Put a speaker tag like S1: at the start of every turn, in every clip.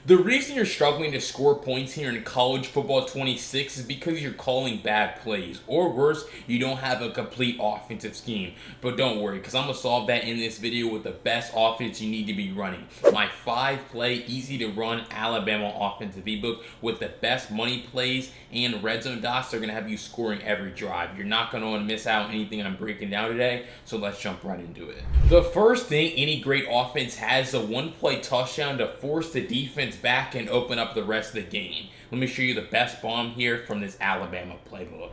S1: The reason you're struggling to score points here in college football 26 is because you're calling bad plays. Or worse, you don't have a complete offensive scheme. But don't worry, because I'm going to solve that in this video with the best offense you need to be running. My 5-play, easy-to-run Alabama offensive ebook with the best money plays and red zone dots are going to have you scoring every drive. You're not going to miss out on anything I'm breaking down today, so let's jump right into it. The first thing any great offense has is a one-play touchdown to force the defense back and open up the rest of the game. Let me show you the best bomb here from this Alabama playbook.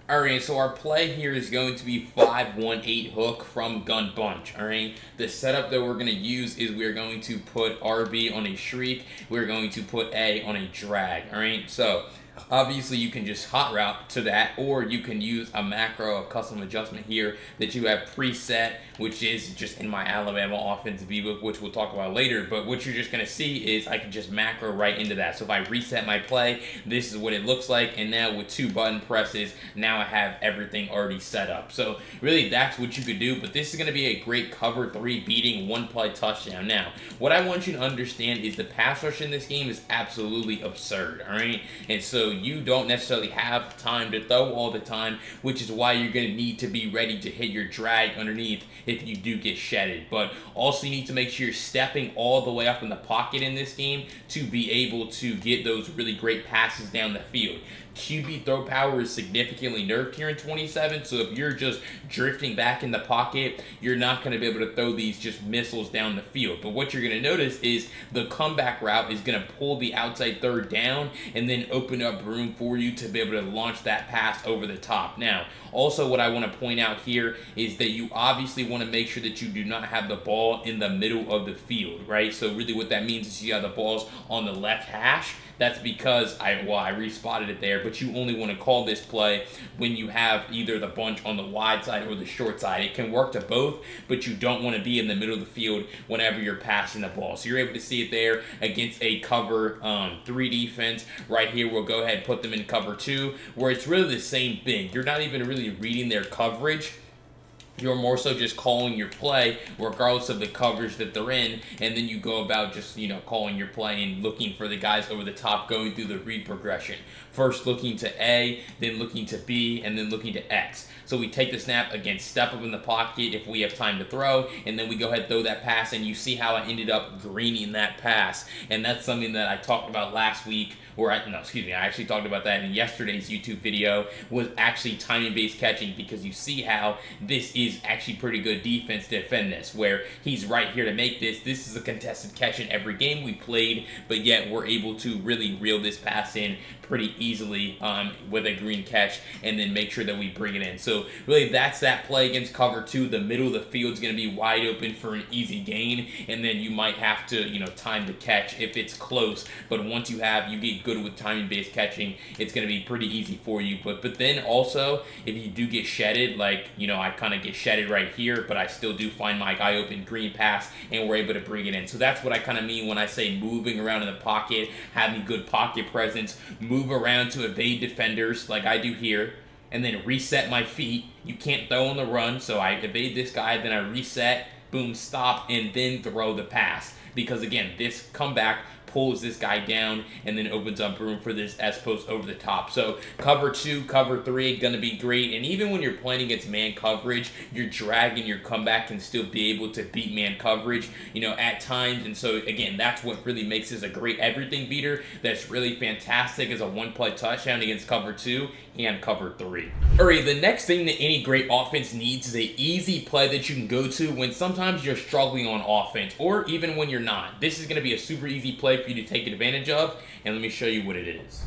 S1: Alright, so our play here is going to be 5-1-8 hook from gun bunch. Alright, the setup that we're going to use is we're going to put RB on a shriek, we're going to put A on a drag. Alright, so obviously you can just hot route to that, or you can use a macro, a custom adjustment here that you have preset, which is just in my Alabama offensive ebook, which we'll talk about later. But what you're just going to see is I can just macro right into that. So if I reset my play, this is what it looks like. And now with 2 button presses, now I have everything already set up. So really that's what you could do. But this is going to be a great cover 3 beating 1-play touchdown. Now, what I want you to understand is the pass rush in this game is absolutely absurd. All right. And so you don't necessarily have time to throw all the time, which is why you're going to need to be ready to hit your drag underneath if you do get shedded. But also you need to make sure you're stepping all the way up in the pocket in this game to be able to get those really great passes down the field. QB throw power is significantly nerfed here in 27, so if you're just drifting back in the pocket, you're not going to be able to throw these just missiles down the field. But what you're going to notice is the comeback route is going to pull the outside third down and then open up room for you to be able to launch that pass over the top. Now, also what I want to point out here is that you obviously want to make sure that you do not have the ball in the middle of the field, right? So really what that means is you have the balls on the left hash. That's because I respotted it there, but you only want to call this play when you have either the bunch on the wide side or the short side. It can work to both, but you don't want to be in the middle of the field whenever you're passing the ball. So you're able to see it there against a cover 3 defense. Right here, we'll go ahead and put them in cover 2, where it's really the same thing. You're not even really reading their coverage. You're more so just calling your play regardless of the coverage that they're in, and then you go about just, calling your play and looking for the guys over the top, going through the read progression. First looking to A, then looking to B, and then looking to X. So we take the snap, again, step up in the pocket if we have time to throw, and then we go ahead and throw that pass, and you see how I ended up greening that pass. And that's something that I talked about last week, I actually talked about that in yesterday's YouTube video, was actually timing-based catching, because you see how this is actually pretty good defense to defend this, where he's right here to make this. This is a contested catch in every game we played, but yet we're able to really reel this pass in pretty easily with a green catch, and then make sure that we bring it in. So really that's that play against cover 2. The middle of the field is going to be wide open for an easy gain, and then you might have to time the catch if it's close. But once you get good with timing-based catching, it's going to be pretty easy for you. But then also, if you do get shedded, I kind of get shedded right here, but I still do find my guy open green pass, and we're able to bring it in. So that's what I kind of mean when I say moving around in the pocket, having good pocket presence, move around to evade defenders like I do here, and then reset my feet. You can't throw on the run, so I evade this guy, then I reset, boom, stop, and then throw the pass. Because again, this comeback pulls this guy down and then opens up room for this S-post over the top. So cover 2, cover 3, going to be great. And even when you're playing against man coverage, your drag and your comeback can still be able to beat man coverage, at times. And so again, that's what really makes this a great everything beater. That's really fantastic as a 1-play touchdown against cover 2 and cover 3. Alright, the next thing that any great offense needs is an easy play that you can go to when sometimes you're struggling on offense, or even when you're not. This is going to be a super easy play for you to take advantage of, and let me show you what it is.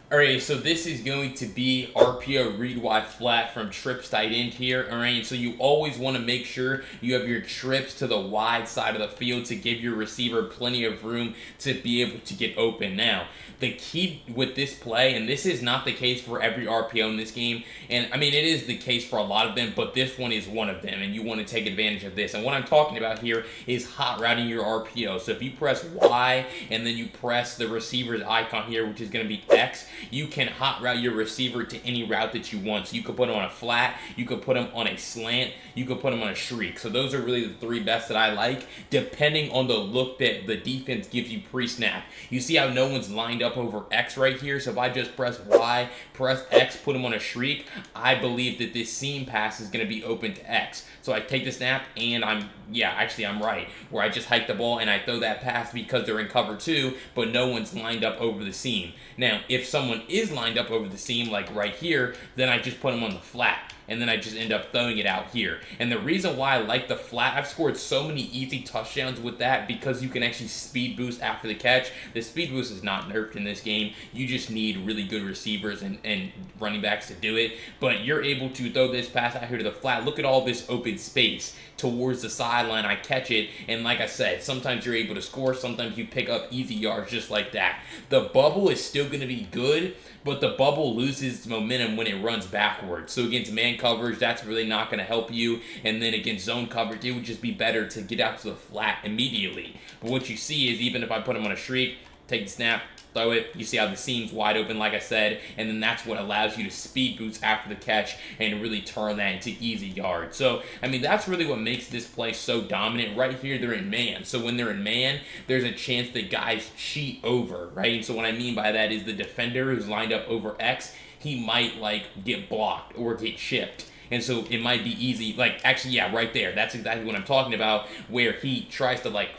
S1: Alright, so this is going to be RPO read wide flat from trips tight end here. Alright, so you always want to make sure you have your trips to the wide side of the field to give your receiver plenty of room to be able to get open. Now, the key with this play, and this is not the case for every RPO in this game, and I mean it is the case for a lot of them, but this one is one of them, and you want to take advantage of this. And what I'm talking about here is hot routing your RPO. So if you press Y and then you press the receiver's icon here, which is going to be X, you can hot route your receiver to any route that you want. So you could put him on a flat, you could put him on a slant, you could put him on a shriek. So those are really the three best that I like, depending on the look that the defense gives you pre-snap. You see how no one's lined up over X right here? So if I just press Y, press X, put him on a shriek, I believe that this seam pass is going to be open to X. So I take the snap and I'm right, where I just hike the ball and I throw that pass because they're in cover 2, but no one's lined up over the seam. Now, if someone is lined up over the seam, like right here, then I just put them on the flat. And then I just end up throwing it out here. And the reason why I like the flat, I've scored so many easy touchdowns with that because you can actually speed boost after the catch. The speed boost is not nerfed in this game. You just need really good receivers and running backs to do it. But you're able to throw this pass out here to the flat. Look at all this open space towards the sideline. I catch it, and like I said, sometimes you're able to score, sometimes you pick up easy yards just like that. The bubble is still going to be good, but the bubble loses momentum when it runs backwards. So against man coverage, that's really not going to help you. And then against zone coverage, it would just be better to get out to the flat immediately. But what you see is even if I put him on a shriek, take the snap, throw it, you see how the seam's wide open, like I said, and then that's what allows you to speed boost after the catch and really turn that into easy yards. So, I mean, that's really what makes this play so dominant. Right here, they're in man. So when they're in man, there's a chance that guys cheat over, right? And so what I mean by that is the defender who's lined up over X, he might, like, get blocked or get chipped. And so it might be easy, like, actually, yeah, right there. That's exactly what I'm talking about, where he tries to, like,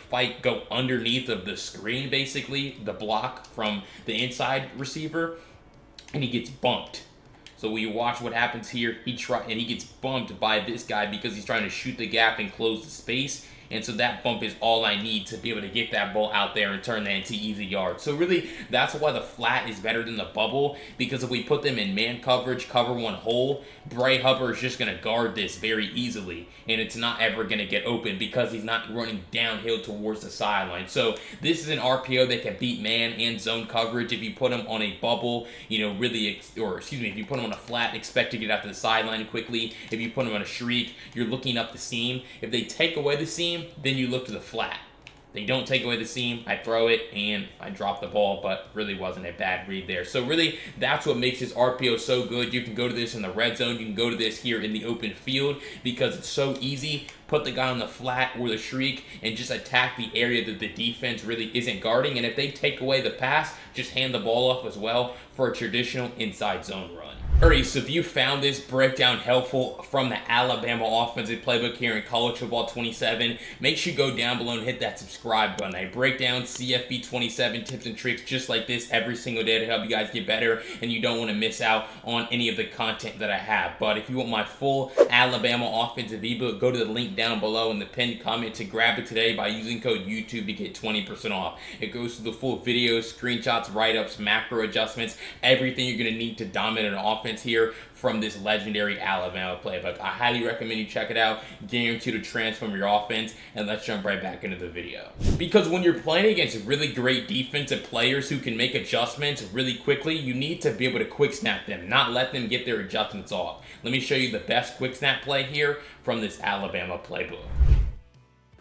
S1: go underneath of the screen, basically, the block from the inside receiver, and he gets bumped. So when you watch what happens here, he gets bumped by this guy because he's trying to shoot the gap and close the space. And so that bump is all I need to be able to get that ball out there and turn that into easy yards. So really, that's why the flat is better than the bubble, because if we put them in man coverage, cover one hole, Bray Hubbard is just going to guard this very easily, and it's not ever going to get open because he's not running downhill towards the sideline. So this is an RPO that can beat man and zone coverage. If you put him on a bubble, you know, if you put him on a flat, expect to get out to the sideline quickly. If you put him on a shriek, you're looking up the seam. If they take away the seam, then you look to the flat. They don't take away the seam, I throw it, and I drop the ball, but really wasn't a bad read there. So really, that's what makes this RPO so good. You can go to this in the red zone. You can go to this here in the open field because it's so easy. Put the guy on the flat or the shriek and just attack the area that the defense really isn't guarding. And if they take away the pass, just hand the ball off as well for a traditional inside zone run. Alright, so if you found this breakdown helpful from the Alabama offensive playbook here in College Football 27, make sure you go down below and hit that subscribe button. I break down CFB 27 tips and tricks just like this every single day to help you guys get better, and you don't want to miss out on any of the content that I have. But if you want my full Alabama offensive ebook, go to the link down below in the pinned comment to grab it today by using code YouTube to get 20% off. It goes through the full videos, screenshots, write-ups, macro adjustments, everything you're going to need to dominate an offense here from this legendary Alabama playbook. I highly recommend you check it out. Guaranteed to transform your offense. And let's jump right back into the video. Because when you're playing against really great defensive players who can make adjustments really quickly, you need to be able to quick snap them, not let them get their adjustments off. Let me show you the best quick snap play here from this Alabama playbook.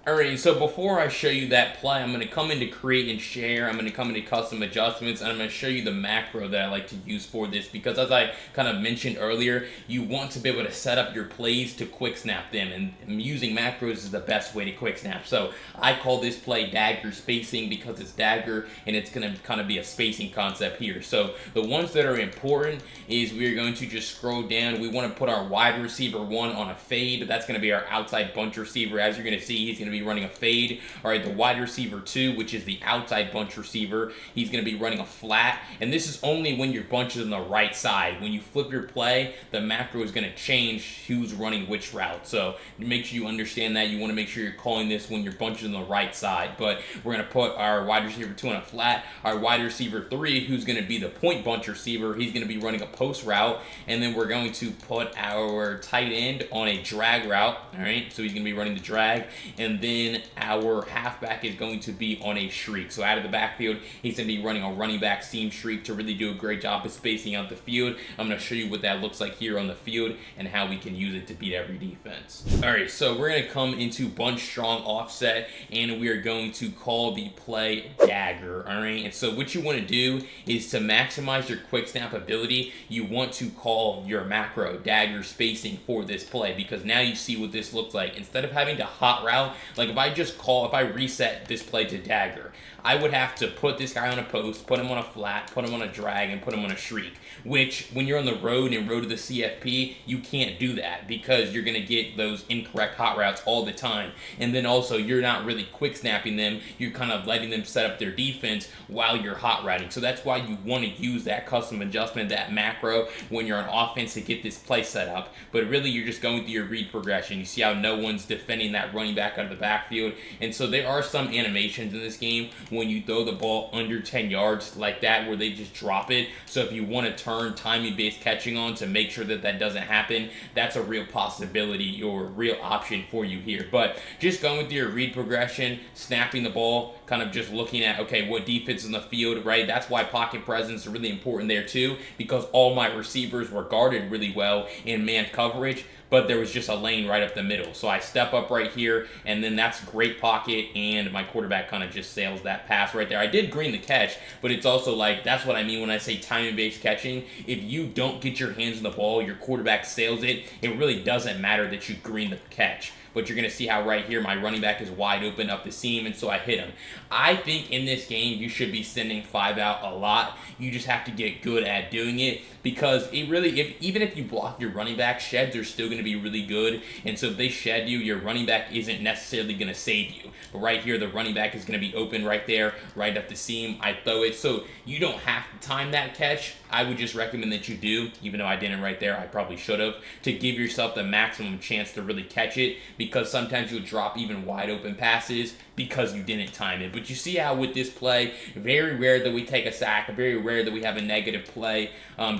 S1: Alright, so before I show you that play, I'm going to come into create and share. I'm going to come into custom adjustments, and I'm going to show you the macro that I like to use for this, because as I kind of mentioned earlier, you want to be able to set up your plays to quick snap them, and using macros is the best way to quick snap. So I call this play dagger spacing because it's dagger, and it's going to kind of be a spacing concept here. So the ones that are important is we're going to just scroll down. We want to put our wide receiver 1 on a fade. That's going to be our outside bunch receiver. As you're going to see, he's going to be running a fade. All right, the wide receiver 2, which is the outside bunch receiver, he's going to be running a flat, and this is only when your bunch is on the right side. When you flip your play, the macro is going to change who's running which route. So make sure you understand that. You want to make sure you're calling this when your bunch is on the right side. But we're going to put our wide receiver 2 on a flat. Our wide receiver 3, who's going to be the point bunch receiver, he's going to be running a post route, and then we're going to put our tight end on a drag route. All right, so he's going to be running the drag, and then our halfback is going to be on a streak. So out of the backfield, he's going to be running a running back seam streak to really do a great job of spacing out the field. I'm going to show you what that looks like here on the field and how we can use it to beat every defense. All right, so we're going to come into bunch strong offset, and we are going to call the play dagger. All right, and so what you want to do is to maximize your quick snap ability, you want to call your macro dagger spacing for this play, because now you see what this looks like. Instead of having to hot route, like if I reset this play to dagger, I would have to put this guy on a post, put him on a flat, put him on a drag, and put him on a shriek, which when you're on the road and road to the CFP, you can't do that because you're going to get those incorrect hot routes all the time. And then also you're not really quick snapping them. You're kind of letting them set up their defense while you're hot routing. So that's why you want to use that custom adjustment, that macro, when you're on offense to get this play set up. But really you're just going through your read progression. You see how no one's defending that running back out of the backfield. And so there are some animations in this game when you throw the ball under 10 yards like that, where they just drop it. So if you want to turn timing-based catching on to make sure that that doesn't happen, that's a real possibility or real option for you here. But just going through your read progression, snapping the ball, kind of just looking at, okay, what defense is in the field, right? That's why pocket presence is really important there too, because all my receivers were guarded really well in man coverage, but there was just a lane right up the middle. So I step up right here, and then that's great pocket, and my quarterback kind of just sails that pass right there. I did green the catch, but it's also like, that's what I mean when I say timing-based catching. If you don't get your hands on the ball, your quarterback sails it, it really doesn't matter that you green the catch. But you're going to see how right here my running back is wide open up the seam, and so I hit him. I think in this game you should be sending 5 out a lot. You just have to get good at doing it, because it really, even if you block your running back, sheds are still going to be really good. And so if they shed you, your running back isn't necessarily going to save you. But right here, the running back is going to be open right there, right up the seam. I throw it, so you don't have to time that catch. I would just recommend that you do, even though I didn't right there. I probably should have, to give yourself the maximum chance to really catch it, because sometimes you'll drop even wide open passes because you didn't time it. But you see how with this play, very rare that we take a sack, very rare that we have a negative play,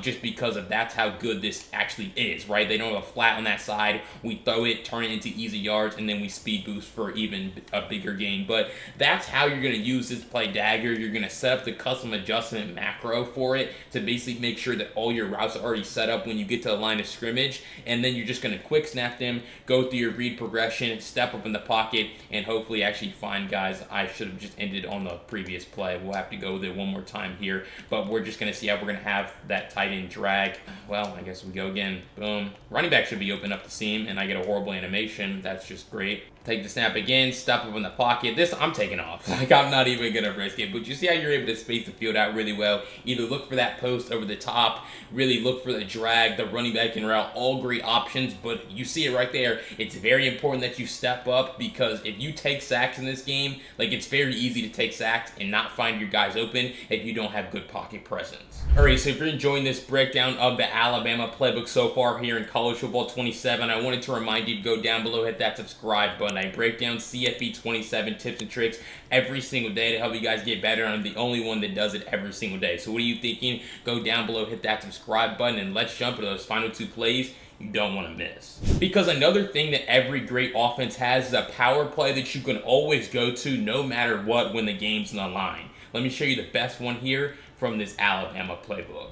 S1: just because of that's how good this actually is, right? They don't have a flat on that side. We throw it, turn it into easy yards, and then we speed boost for even a bigger gain. But that's how you're going to use this play dagger. You're going to set up the custom adjustment macro for it to basically make sure that all your routes are already set up when you get to the line of scrimmage, and then you're just going to quick snap them, go through your read progression, step up in the pocket, and hopefully actually find guys. I should have just ended on the previous play. We'll have to go with it one more time here, but we're just going to see how we're going to have that tight end drag. Well, I guess we go again. Boom. Running back should be open up the seam, and I get a horrible animation. That's just great. Take the snap again, step up in the pocket. This, I'm taking off. Like, I'm not even going to risk it. But you see how you're able to space the field out really well. Either look for that post over the top, really look for the drag, the running back and route, all great options. But you see it right there. It's very important that you step up, because if you take sacks in this game, like, it's very easy to take sacks and not find your guys open if you don't have good pocket presence. All right, so if you're enjoying this breakdown of the Alabama playbook so far here in College Football 27, I wanted to remind you to go down below, hit that subscribe button. I break down CFB 27 tips and tricks every single day to help you guys get better. I'm the only one that does it every single day. So what are you thinking? Go down below, hit that subscribe button, and let's jump into those final 2 plays you don't want to miss. Because another thing that every great offense has is a power play that you can always go to no matter what when the game's on the line. Let me show you the best one here from this Alabama playbook.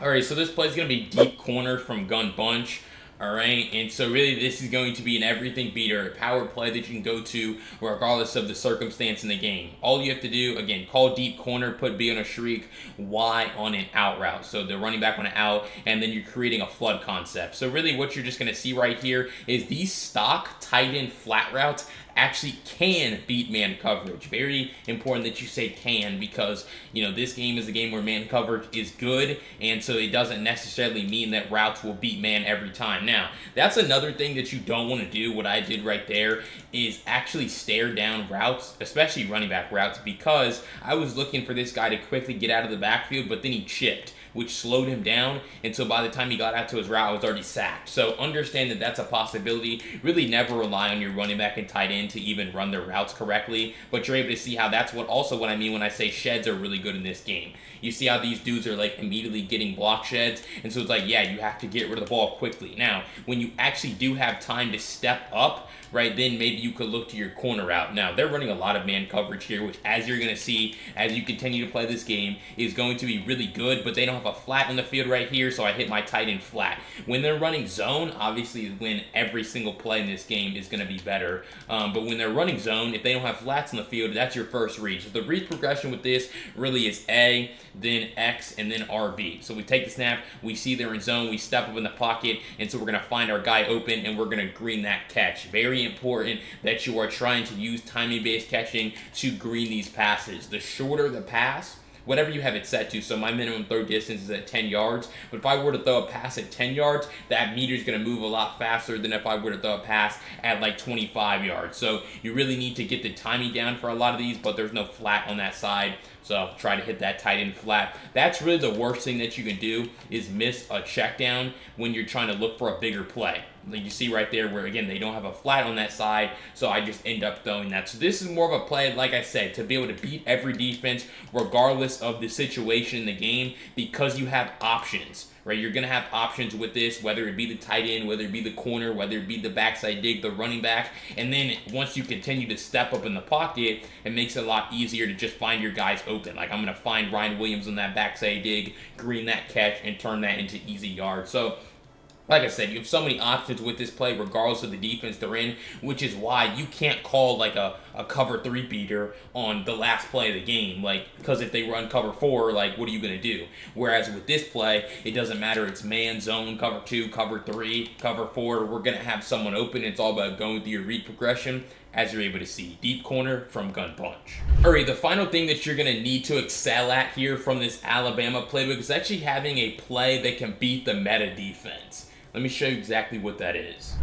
S1: All right, so this play is going to be deep corner from gun bunch. All right, and so really this is going to be an everything beater, a power play that you can go to regardless of the circumstance in the game. All you have to do, again, call deep corner, put B on a shriek, Y on an out route. So the running back on an out, and then you're creating a flood concept. So really what you're just going to see right here is these stock tight end flat routes actually can beat man coverage. Very important that you say can, because, you know, this game is a game where man coverage is good, and so it doesn't necessarily mean that routes will beat man every time. Now, that's another thing that you don't want to do. What I did right there is actually stare down routes, especially running back routes, because I was looking for this guy to quickly get out of the backfield, but then he chipped. which slowed him down. And so by the time he got out to his route, I was already sacked. So understand that that's a possibility. Really never rely on your running back and tight end to even run their routes correctly. But you're able to see how that's what I mean when I say sheds are really good in this game. You see how these dudes are like immediately getting block sheds. And so it's like, yeah, you have to get rid of the ball quickly. Now, when you actually do have time to step up, right, then maybe you could look to your corner route. Now, they're running a lot of man coverage here, which, as you're going to see as you continue to play this game, is going to be really good, but they don't have a flat on the field right here, so I hit my tight end flat. When they're running zone, obviously when every single play in this game is going to be better, but when they're running zone, if they don't have flats on the field, that's your first read. So the read progression with this really is A, then X, and then RB. So we take the snap, we see they're in zone, we step up in the pocket, and so we're going to find our guy open, and we're going to green that catch. Very important that you are trying to use timing-based catching to green these passes. The shorter the pass, whatever you have it set to, so my minimum throw distance is at 10 yards, but if I were to throw a pass at 10 yards, that meter is going to move a lot faster than if I were to throw a pass at like 25 yards. So you really need to get the timing down for a lot of these, but there's no flat on that side. So try to hit that tight end flat. That's really the worst thing that you can do, is miss a check down when you're trying to look for a bigger play. Like you see right there where, again, they don't have a flat on that side, so I just end up throwing that. So this is more of a play, like I said, to be able to beat every defense regardless of the situation in the game, because you have options. Right, you're going to have options with this, whether it be the tight end, whether it be the corner, whether it be the backside dig, the running back. And then once you continue to step up in the pocket, it makes it a lot easier to just find your guys open. Like I'm going to find Ryan Williams on that backside dig, green that catch, and turn that into easy yards. So like I said, you have so many options with this play regardless of the defense they're in, which is why you can't call like a cover 3 beater on the last play of the game, like, because if they run cover 4, like, what are you going to do? Whereas with this play, it doesn't matter. It's man, zone, cover 2, cover 3, cover 4. We're going to have someone open. It's all about going through your read progression, as you're able to see. Deep corner from gun punch. Alright, the final thing that you're going to need to excel at here from this Alabama playbook is actually having a play that can beat the meta defense. Let me show you exactly what that is.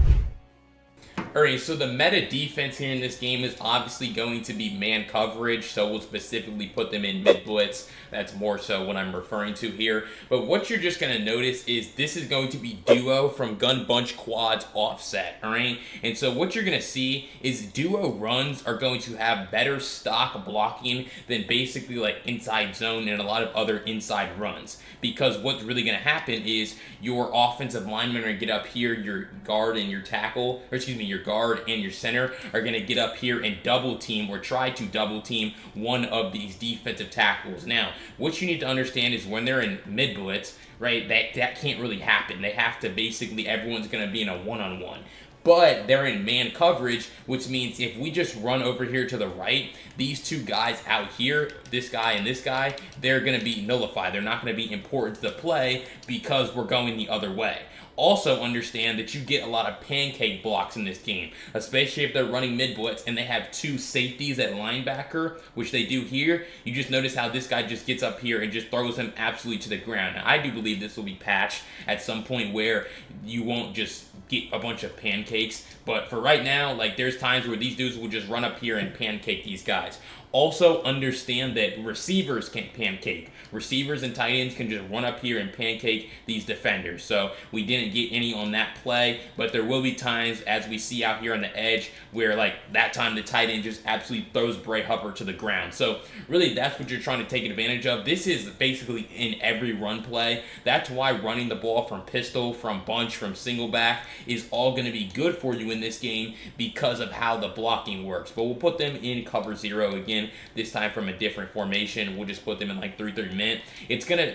S1: Alright, so the meta defense here in this game is obviously going to be man coverage, so we'll specifically put them in mid blitz. That's more so what I'm referring to here. But what you're just going to notice is this is going to be duo from gun bunch quads offset, alright? And so what you're going to see is duo runs are going to have better stock blocking than basically like inside zone and a lot of other inside runs. Because what's really going to happen is your offensive linemen are going to get up here, your guard and your tackle, or excuse me, your guard and your center are going to get up here and double team or try to double team one of these defensive tackles. Now, what you need to understand is when they're in mid blitz, right, that can't really happen. They have to basically, everyone's going to be in a one-on-one. But they're in man coverage, which means if we just run over here to the right, these two guys out here, this guy and this guy, they're going to be nullified. They're not going to be important to the play because we're going the other way. Also understand that you get a lot of pancake blocks in this game, especially if they're running mid blitz and they have two safeties at linebacker, which they do here. You just notice how this guy just gets up here and just throws him absolutely to the ground. Now, I do believe this will be patched at some point where you won't just get a bunch of pancakes, but for right now, like, there's times where these dudes will just run up here and pancake these guys. Also understand that receivers can't pancake. Receivers and tight ends can just run up here and pancake these defenders. So we didn't get any on that play, but there will be times, as we see out here on the edge, where like that time the tight end just absolutely throws Bray Hupper to the ground. So really that's what you're trying to take advantage of. This is basically in every run play. That's why running the ball from pistol, from bunch, from single back is all going to be good for you in this game because of how the blocking works. But we'll put them in cover 0 again, this time from a different formation. We'll just put them in like 3-3 mint.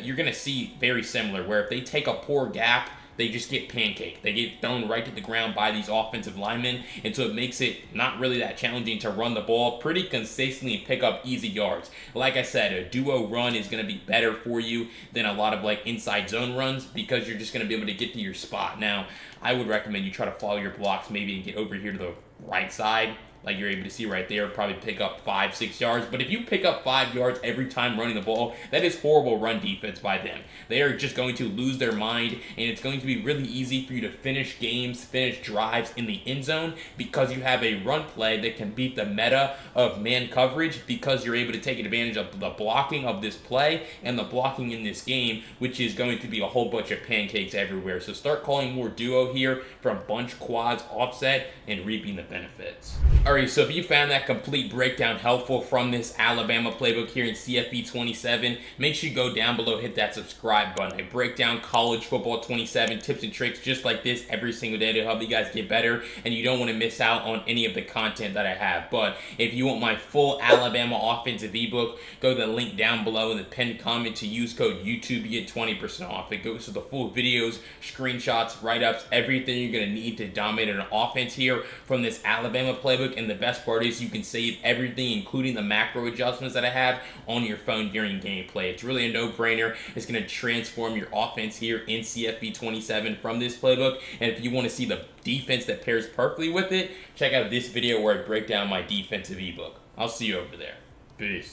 S1: You're gonna see very similar, where if they take a poor gap, they just get pancaked. They get thrown right to the ground by these offensive linemen, and so it makes it not really that challenging to run the ball pretty consistently and pick up easy yards. Like I said, a duo run is going to be better for you than a lot of like inside zone runs because you're just going to be able to get to your spot. Now, I would recommend you try to follow your blocks maybe and get over here to the right side, like you're able to see right there, probably pick up 5-6 yards. But if you pick up 5 yards every time running the ball, that is horrible run defense by them. They are just going to lose their mind, and it's going to be really easy for you to finish games, finish drives in the end zone, because you have a run play that can beat the meta of man coverage, because you're able to take advantage of the blocking of this play and the blocking in this game, which is going to be a whole bunch of pancakes everywhere. So start calling more duo here from bunch, quads, offset, and reaping the benefits. Alright, so if you found that complete breakdown helpful from this Alabama playbook here in CFB 27, make sure you go down below, hit that subscribe button. I break down college football 27 tips and tricks just like this every single day to help you guys get better, and you don't want to miss out on any of the content that I have. But if you want my full Alabama offensive ebook, go to the link down below in the pinned comment to use code YouTube. You get 20% off. It goes to the full videos, screenshots, write-ups, everything you're going to need to dominate an offense here from this Alabama playbook. And the best part is you can save everything, including the macro adjustments that I have, on your phone during gameplay. It's really a no-brainer. It's going to transform your offense here in CFB 27 from this playbook. And if you want to see the defense that pairs perfectly with it, check out this video where I break down my defensive ebook. I'll see you over there. Peace.